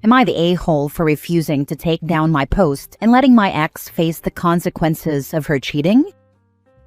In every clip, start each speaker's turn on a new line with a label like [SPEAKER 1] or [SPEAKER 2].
[SPEAKER 1] Am I the a-hole for refusing to take down my post and letting my ex face the consequences of her cheating?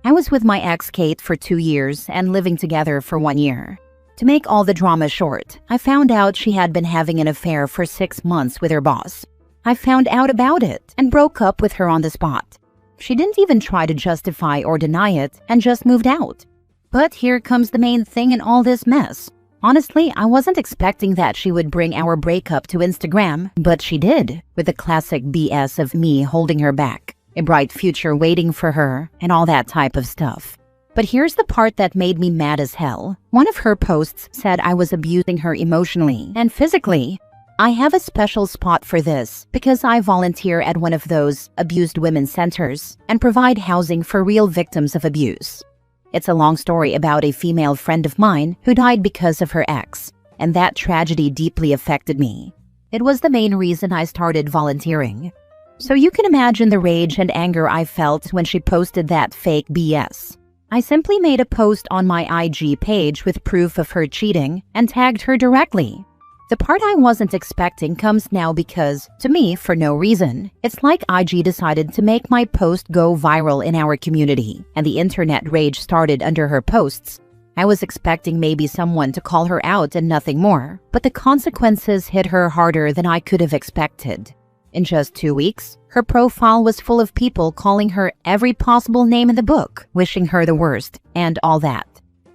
[SPEAKER 1] I was with my ex Kate for 2 years and living together for 1 year. To make all the drama short, I found out she had been having an affair for 6 months with her boss. I found out about it and broke up with her on the spot. She didn't even try to justify or deny it and just moved out. But here comes the main thing in all this mess. Honestly, I wasn't expecting that she would bring our breakup to Instagram, but she did, with the classic BS of me holding her back, a bright future waiting for her, and all that type of stuff. But here's the part that made me mad as hell. One of her posts said I was abusing her emotionally and physically. I have a special spot for this because I volunteer at one of those abused women's centers and provide housing for real victims of abuse. It's a long story about a female friend of mine who died because of her ex, and that tragedy deeply affected me. It was the main reason I started volunteering. So you can imagine the rage and anger I felt when she posted that fake BS. I simply made a post on my IG page with proof of her cheating and tagged her directly. The part I wasn't expecting comes now because, to me, for no reason, it's like IG decided to make my post go viral in our community, and the internet rage started under her posts. I was expecting maybe someone to call her out and nothing more, but the consequences hit her harder than I could have expected. In just 2 weeks, her profile was full of people calling her every possible name in the book, wishing her the worst, and all that.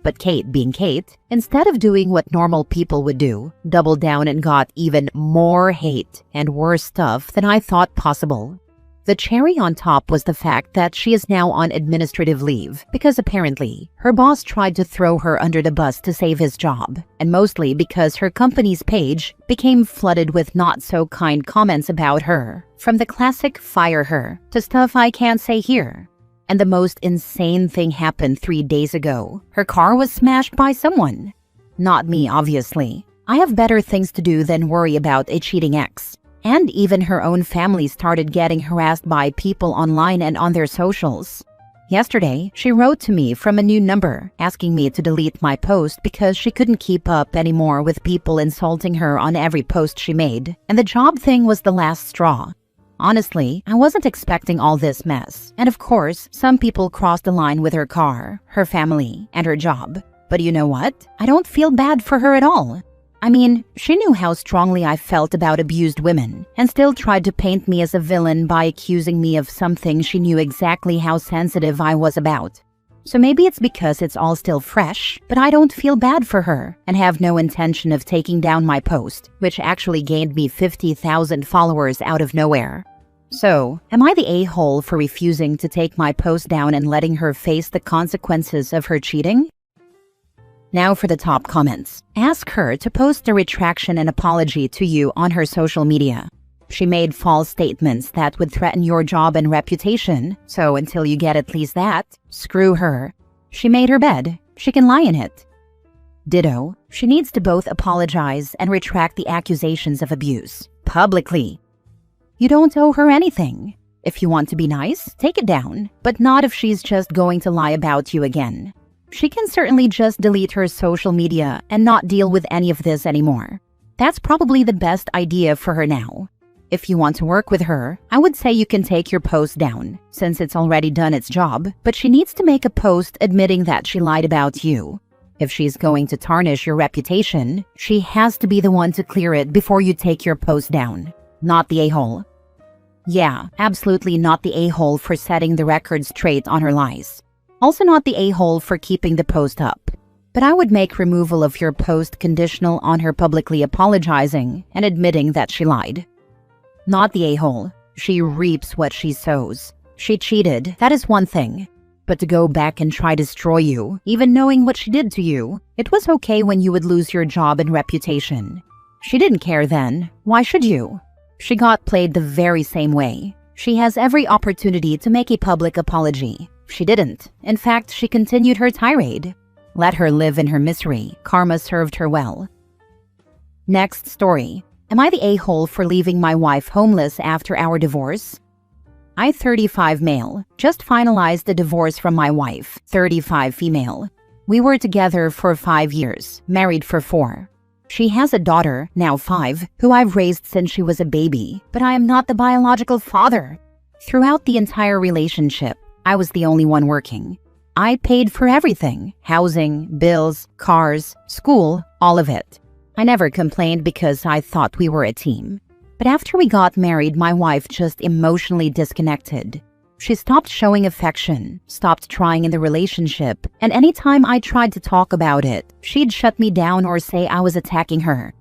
[SPEAKER 1] But Kate, being Kate, instead of doing what normal people would do, doubled down and got even more hate and worse stuff than I thought possible. The cherry on top was the fact that she is now on administrative leave because apparently her boss tried to throw her under the bus to save his job, and mostly because her company's page became flooded with not-so-kind comments about her, from the classic "fire her" to stuff I can't say here. And the most insane thing happened 3 days ago. Her car was smashed by someone. Not me, obviously. I have better things to do than worry about a cheating ex. And even her own family started getting harassed by people online and on their socials. Yesterday, she wrote to me from a new number, asking me to delete my post because she couldn't keep up anymore with people insulting her on every post she made, and the job thing was the last straw. Honestly, I wasn't expecting all this mess, and of course, some people crossed the line with her car, her family, and her job. But you know what? I don't feel bad for her at all. I mean, she knew how strongly I felt about abused women, and still tried to paint me as a villain by accusing me of something she knew exactly how sensitive I was about. So maybe it's because it's all still fresh, but I don't feel bad for her, and have no intention of taking down my post, which actually gained me 50,000 followers out of nowhere. So, am I the a-hole for refusing to take my post down and letting her face the consequences of her cheating? Now for the top comments. Ask her to post a retraction and apology to you on her social media. She made false statements that would threaten your job and reputation, so until you get at least that, screw her. She made her bed. She can lie in it. Ditto. She needs to both apologize and retract the accusations of abuse, publicly. You don't owe her anything. If you want to be nice, take it down, but not if she's just going to lie about you again. She can certainly just delete her social media and not deal with any of this anymore. That's probably the best idea for her now. If you want to work with her, I would say you can take your post down, since it's already done its job, but she needs to make a post admitting that she lied about you. If she's going to tarnish your reputation, she has to be the one to clear it before you take your post down, not the a-hole. Yeah, absolutely not the a-hole for setting the record straight on her lies. Also not the a-hole for keeping the post up. But I would make removal of your post conditional on her publicly apologizing and admitting that she lied. Not the a-hole. She reaps what she sows. She cheated, that is one thing. But to go back and try to destroy you, even knowing what she did to you, it was okay when you would lose your job and reputation. She didn't care then. Why should you? She got played the very same way. She has every opportunity to make a public apology. She didn't. In fact, she continued her tirade. Let her live in her misery. Karma served her well. Next story. Am I the a-hole for leaving my wife homeless after our divorce? I, 35 male, just finalized the divorce from my wife, 35 female. We were together for 5 years, married for 4. She has a daughter, now 5, who I've raised since she was a baby, but I am not the biological father. Throughout the entire relationship, I was the only one working. I paid for everything: housing, bills, cars, school, all of it. I never complained because I thought we were a team. But after we got married, my wife just emotionally disconnected. She stopped showing affection, stopped trying in the relationship, and anytime I tried to talk about it, she'd shut me down or say I was attacking her.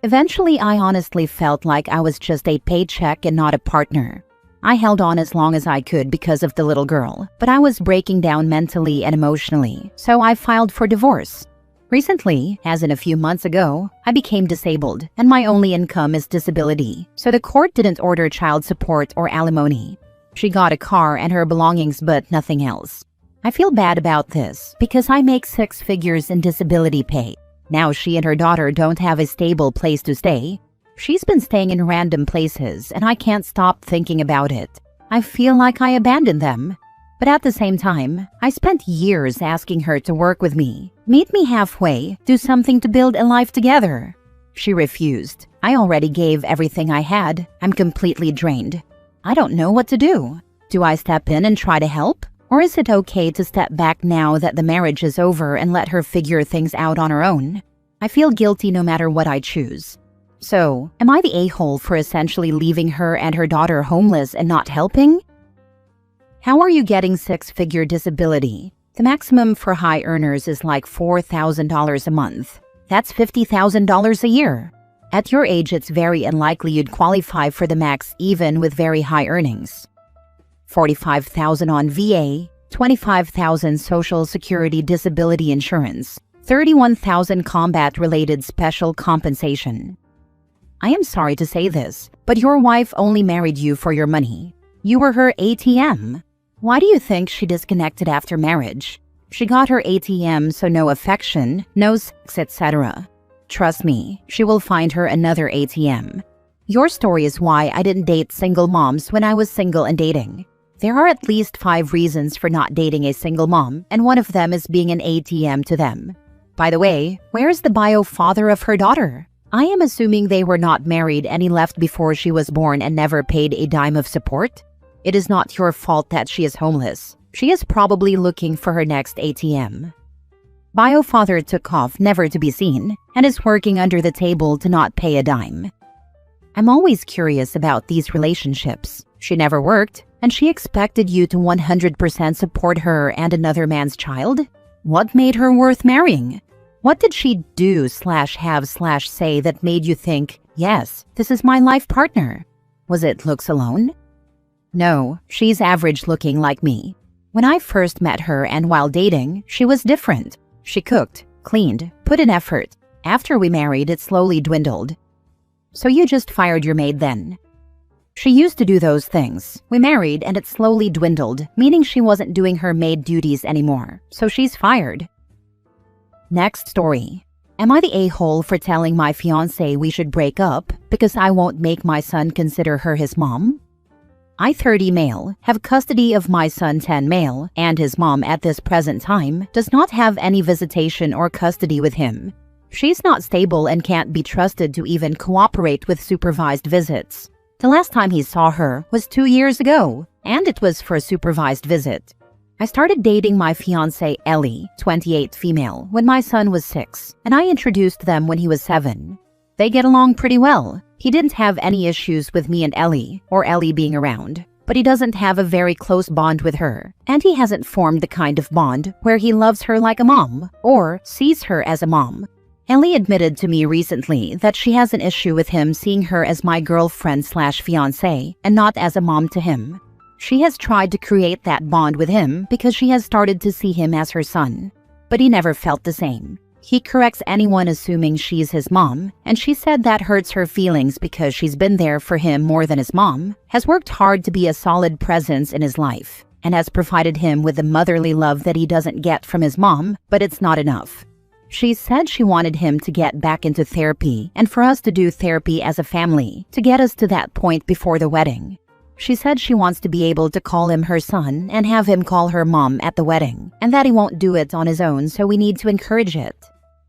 [SPEAKER 1] Eventually, I honestly felt like I was just a paycheck and not a partner. I held on as long as I could because of the little girl, but I was breaking down mentally and emotionally, so I filed for divorce. Recently, as in a few months ago, I became disabled, and my only income is disability, so the court didn't order child support or alimony. She got a car and her belongings, but nothing else. I feel bad about this because I make 6 figures in disability pay. Now she and her daughter don't have a stable place to stay. She's been staying in random places, and I can't stop thinking about it. I feel like I abandoned them. But at the same time, I spent years asking her to work with me, meet me halfway, do something to build a life together. She refused. I already gave everything I had. I'm completely drained. I don't know what to do. Do I step in and try to help? Or is it okay to step back now that the marriage is over and let her figure things out on her own? I feel guilty no matter what I choose. So, am I the a-hole for essentially leaving her and her daughter homeless and not helping? How are you getting 6-figure disability? The maximum for high earners is like $4,000 a month. That's $50,000 a year. At your age, it's very unlikely you'd qualify for the max even with very high earnings. $45,000 on VA, $25,000 Social Security disability insurance, $31,000 combat-related special compensation. I am sorry to say this, but your wife only married you for your money. You were her ATM. Why do you think she disconnected after marriage? She got her ATM, so no affection, no sex, etc. Trust me, she will find her another ATM. Your story is why I didn't date single moms when I was single and dating. There are at least 5 reasons for not dating a single mom, and one of them is being an ATM to them. By the way, where's the bio father of her daughter? I am assuming they were not married and he left before she was born and never paid a dime of support. It is not your fault that she is homeless. She is probably looking for her next ATM. Bio father took off never to be seen and is working under the table to not pay a dime. I'm always curious about these relationships. She never worked, and she expected you to 100% support her and another man's child? What made her worth marrying? What did she do/have/say that made you think, yes, this is my life partner? Was it looks alone? No, she's average looking like me. When I first met her and while dating, she was different. She cooked, cleaned, put in effort. After we married, it slowly dwindled. So you just fired your maid then? She used to do those things. We married and it slowly dwindled, meaning she wasn't doing her maid duties anymore. So she's fired. Next story. Am I the a-hole for telling my fiancé we should break up because I won't make my son consider her his mom? I, 30 male, have custody of my son, 10 male, and his mom at this present time does not have any visitation or custody with him. She's not stable and can't be trusted to even cooperate with supervised visits. The last time he saw her was 2 years ago, and it was for a supervised visit. I started dating my fiancée Ellie, 28 female, when my son was 6, and I introduced them when he was 7. They get along pretty well. He didn't have any issues with me and Ellie, or Ellie being around, but he doesn't have a very close bond with her, and he hasn't formed the kind of bond where he loves her like a mom, or sees her as a mom. Ellie admitted to me recently that she has an issue with him seeing her as my girlfriend/fiancée and not as a mom to him. She has tried to create that bond with him because she has started to see him as her son, but he never felt the same. He corrects anyone assuming she's his mom, and she said that hurts her feelings because she's been there for him more than his mom, has worked hard to be a solid presence in his life, and has provided him with the motherly love that he doesn't get from his mom, but it's not enough. She said she wanted him to get back into therapy and for us to do therapy as a family to get us to that point before the wedding. She said she wants to be able to call him her son and have him call her mom at the wedding, and that he won't do it on his own, so we need to encourage it.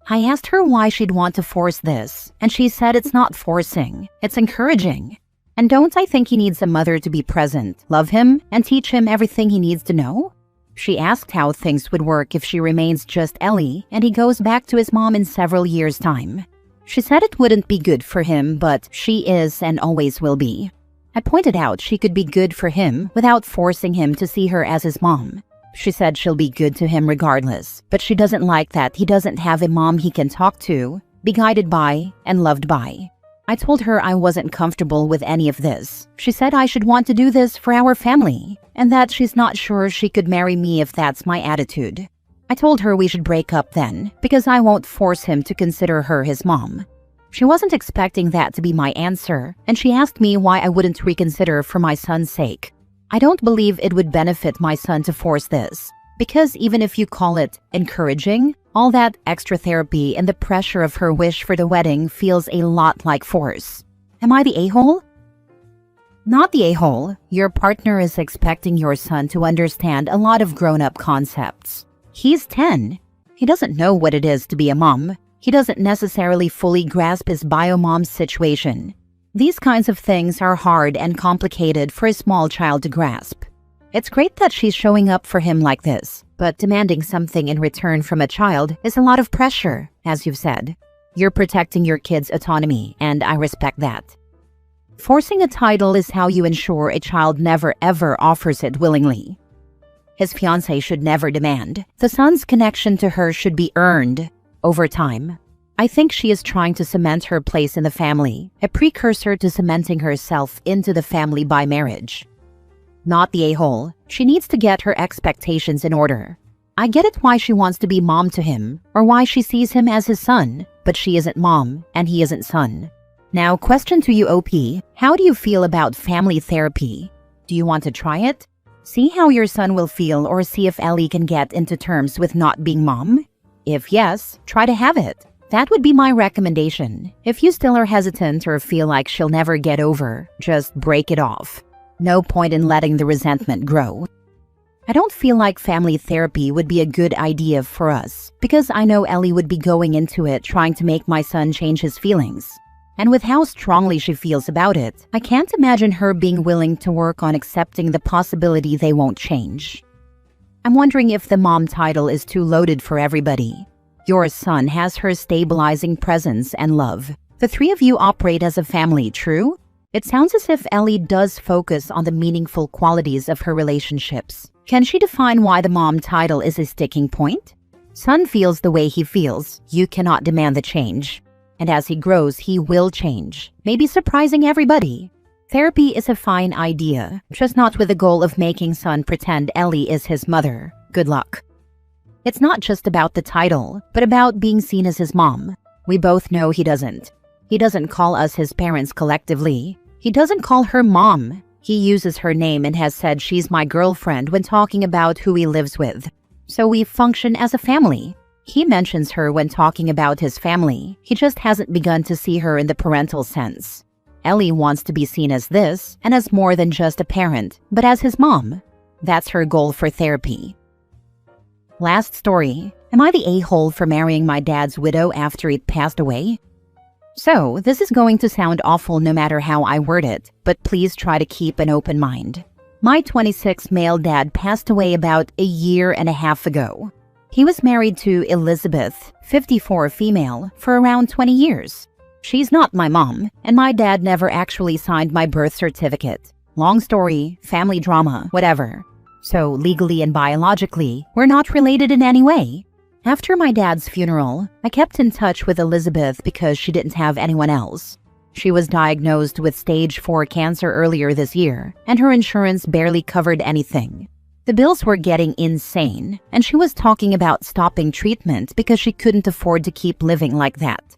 [SPEAKER 1] I asked her why she'd want to force this, and she said it's not forcing, it's encouraging. And don't I think he needs a mother to be present, love him, and teach him everything he needs to know? She asked how things would work if she remains just Ellie and he goes back to his mom in several years' time. She said it wouldn't be good for him, but she is and always will be. I pointed out she could be good for him without forcing him to see her as his mom. She said she'll be good to him regardless, but she doesn't like that he doesn't have a mom he can talk to, be guided by, and loved by. I told her I wasn't comfortable with any of this. She said I should want to do this for our family, and that she's not sure she could marry me if that's my attitude. I told her we should break up then, because I won't force him to consider her his mom. She wasn't expecting that to be my answer, and she asked me why I wouldn't reconsider for my son's sake. I don't believe it would benefit my son to force this, because even if you call it encouraging, all that extra therapy and the pressure of her wish for the wedding feels a lot like force. Am I the a-hole? Not the a-hole. Your partner is expecting your son to understand a lot of grown-up concepts. He's 10. He doesn't know what it is to be a mom. He doesn't necessarily fully grasp his bio-mom's situation. These kinds of things are hard and complicated for a small child to grasp. It's great that she's showing up for him like this, but demanding something in return from a child is a lot of pressure, as you've said. You're protecting your kid's autonomy, and I respect that. Forcing a title is how you ensure a child never ever offers it willingly. His fiancé should never demand. The son's connection to her should be earned over time. I think she is trying to cement her place in the family, a precursor to cementing herself into the family by marriage. Not the a-hole. She needs to get her expectations in order. I get it why she wants to be mom to him, or why she sees him as his son, but she isn't mom, and he isn't son. Now, question to you, OP. How do you feel about family therapy? Do you want to try it? See how your son will feel, or see if Ellie can get into terms with not being mom? If yes, try to have it. That would be my recommendation. If you still are hesitant or feel like she'll never get over, just break it off. No point in letting the resentment grow. I don't feel like family therapy would be a good idea for us, because I know Ellie would be going into it trying to make my son change his feelings. And with how strongly she feels about it, I can't imagine her being willing to work on accepting the possibility they won't change. I'm wondering if the mom title is too loaded for everybody. Your son has her stabilizing presence and love. The three of you operate as a family, true? It sounds as if Ellie does focus on the meaningful qualities of her relationships. Can she define why the mom title is a sticking point? Son feels the way he feels. You cannot demand the change. And as he grows, he will change, maybe surprising everybody. Therapy is a fine idea, just not with the goal of making son pretend Ellie is his mother. Good luck. It's not just about the title, but about being seen as his mom. We both know he doesn't. He doesn't call us his parents collectively. He doesn't call her mom. He uses her name and has said she's my girlfriend when talking about who he lives with. So we function as a family. He mentions her when talking about his family. He just hasn't begun to see her in the parental sense. Ellie wants to be seen as this, and as more than just a parent, but as his mom. That's her goal for therapy. Last story. Am I the a-hole for marrying my dad's widow after he'd passed away? So, this is going to sound awful no matter how I word it, but please try to keep an open mind. My 26 male dad passed away about a year and a half ago. He was married to Elizabeth, 54 female, for around 20 years. She's not my mom, and my dad never actually signed my birth certificate. Long story, family drama, whatever. So, legally and biologically, we're not related in any way. After my dad's funeral, I kept in touch with Elizabeth because she didn't have anyone else. She was diagnosed with stage 4 cancer earlier this year, and her insurance barely covered anything. The bills were getting insane, and she was talking about stopping treatment because she couldn't afford to keep living like that.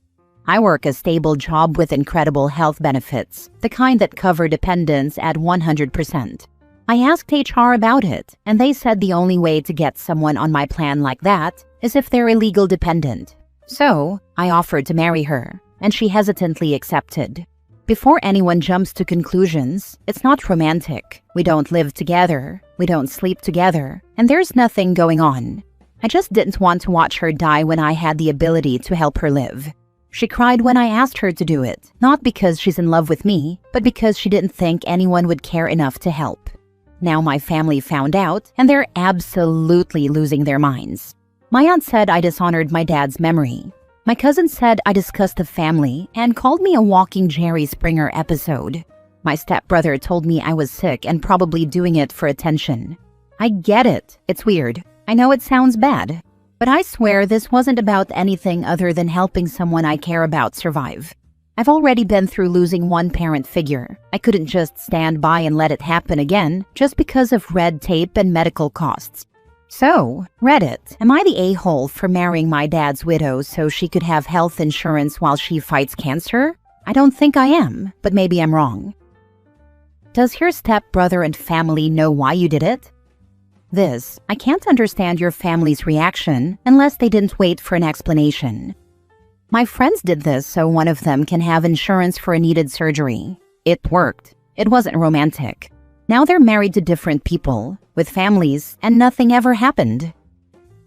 [SPEAKER 1] I work a stable job with incredible health benefits, the kind that cover dependents at 100%. I asked HR about it, and they said the only way to get someone on my plan like that is if they're a legal dependent. So, I offered to marry her, and she hesitantly accepted. Before anyone jumps to conclusions, it's not romantic. We don't live together, we don't sleep together, and there's nothing going on. I just didn't want to watch her die when I had the ability to help her live. She cried when I asked her to do it, not because she's in love with me, but because she didn't think anyone would care enough to help. Now my family found out, and they're absolutely losing their minds. My aunt said I dishonored my dad's memory. My cousin said I discussed the family and called me a walking Jerry Springer episode. My stepbrother told me I was sick and probably doing it for attention. I get it. It's weird. I know it sounds bad. But I swear this wasn't about anything other than helping someone I care about survive. I've already been through losing one parent figure. I couldn't just stand by and let it happen again just because of red tape and medical costs. So, Reddit, am I the a-hole for marrying my dad's widow so she could have health insurance while she fights cancer? I don't think I am, but maybe I'm wrong. Does your stepbrother and family know why you did it? I can't understand your family's reaction unless they didn't wait for an explanation. My friends did this so one of them can have insurance for a needed surgery. It worked. It wasn't romantic. Now they're married to different people, with families, and nothing ever happened.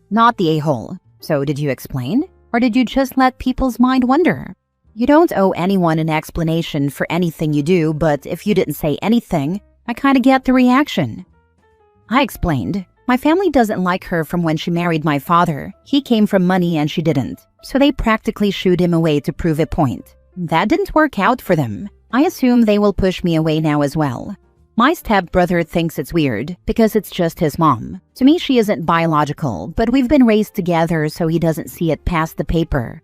[SPEAKER 1] Not the a-hole. So did you explain? Or did you just let people's mind wander? You don't owe anyone an explanation for anything you do, but if you didn't say anything, I kinda get the reaction. I explained. My family doesn't like her from when she married my father. He came from money and she didn't. So they practically shooed him away to prove a point. That didn't work out for them. I assume they will push me away now as well. My stepbrother thinks it's weird because it's just his mom. To me, she isn't biological, but we've been raised together so he doesn't see it past the paper.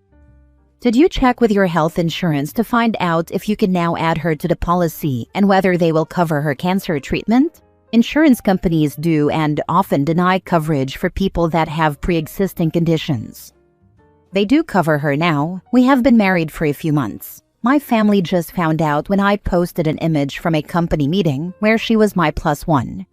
[SPEAKER 1] Did you check with your health insurance to find out if you can now add her to the policy and whether they will cover her cancer treatment? Insurance companies do and often deny coverage for people that have pre-existing conditions. They do cover her now. We have been married for a few months. My family just found out when I posted an image from a company meeting where she was my +1.